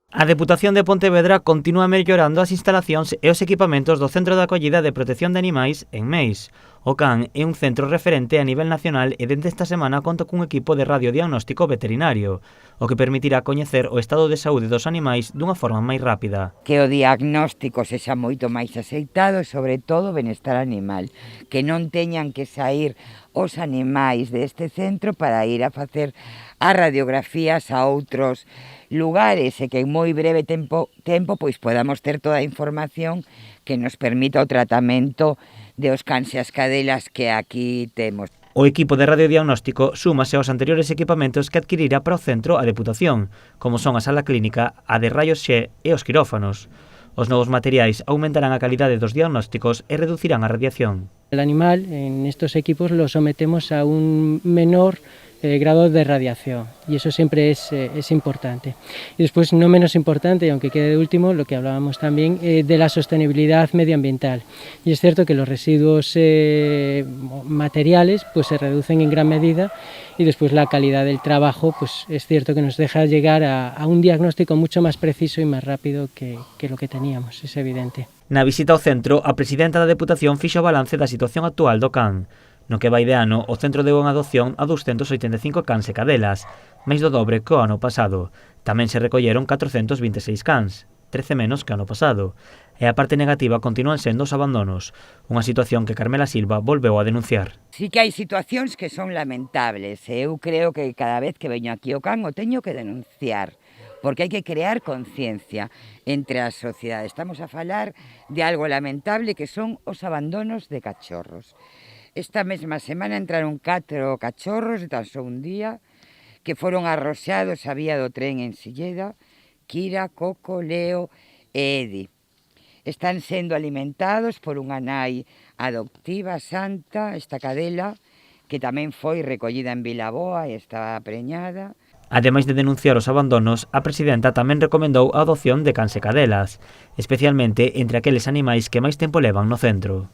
A Deputación de Pontevedra continúa mellorando as instalacións e os equipamentos do Centro de Acollida de Protección de Animais en Meis. O CAN é un centro referente a nivel nacional e dende esta semana conta cun equipo de radiodiagnóstico veterinario, o que permitirá coñecer o estado de saúde dos animais dunha forma máis rápida. Que o diagnóstico sexa moito máis aceitado e, sobre todo, o benestar animal. Que non teñan que sair os animais deste centro para ir a facer as radiografías a outros lugares e que en moi breve tempo pois podamos ter toda a información que nos permita o tratamento de os cans e as cadelas que aquí temos. O equipo de radiodiagnóstico súmase aos anteriores equipamentos que adquirira para o centro a Deputación, como son a sala clínica, a de rayos X e os quirófanos. Os novos materiais aumentarán a calidade dos diagnósticos e reducirán a radiación. El animal en estos equipos lo sometemos a un menor grado de radiación y eso siempre es importante. Y después, no menos importante, y aunque quede de último, lo que hablábamos también de la sostenibilidad medioambiental. Y es cierto que los residuos materiales pues se reducen en gran medida y después la calidad del trabajo pues es cierto que nos deja llegar a un diagnóstico mucho más preciso y más rápido que lo que teníamos, es evidente. Na visita ao centro, a presidenta da Deputación fixo o balance da situación actual do CAN. No que vai de ano, o centro deu unha adopción a 285 cans e cadelas, máis do dobre que o ano pasado. Tamén se recolleron 426 cans, 13 menos que o ano pasado. E a parte negativa continúan sendo os abandonos, unha situación que Carmela Silva volveu a denunciar. Sí que hai situacións que son lamentables, e eu creo que cada vez que veño aquí ao CAN o teño que denunciar, porque hai que crear conciencia entre a sociedade. Estamos a falar de algo lamentable que son os abandonos de cachorros. Esta mesma semana entraron 4 cachorros de tan só un día que foron arroxados a vía do tren en Silleda, Kira, Coco, Leo e Edi. Están sendo alimentados por unha nai adoptiva, Santa, esta cadela, que tamén foi recollida en Vilaboa e estaba preñada. Ademais de denunciar os abandonos, a presidenta tamén recomendou a adopción de cans e cadelas, especialmente entre aqueles animais que máis tempo levan no centro.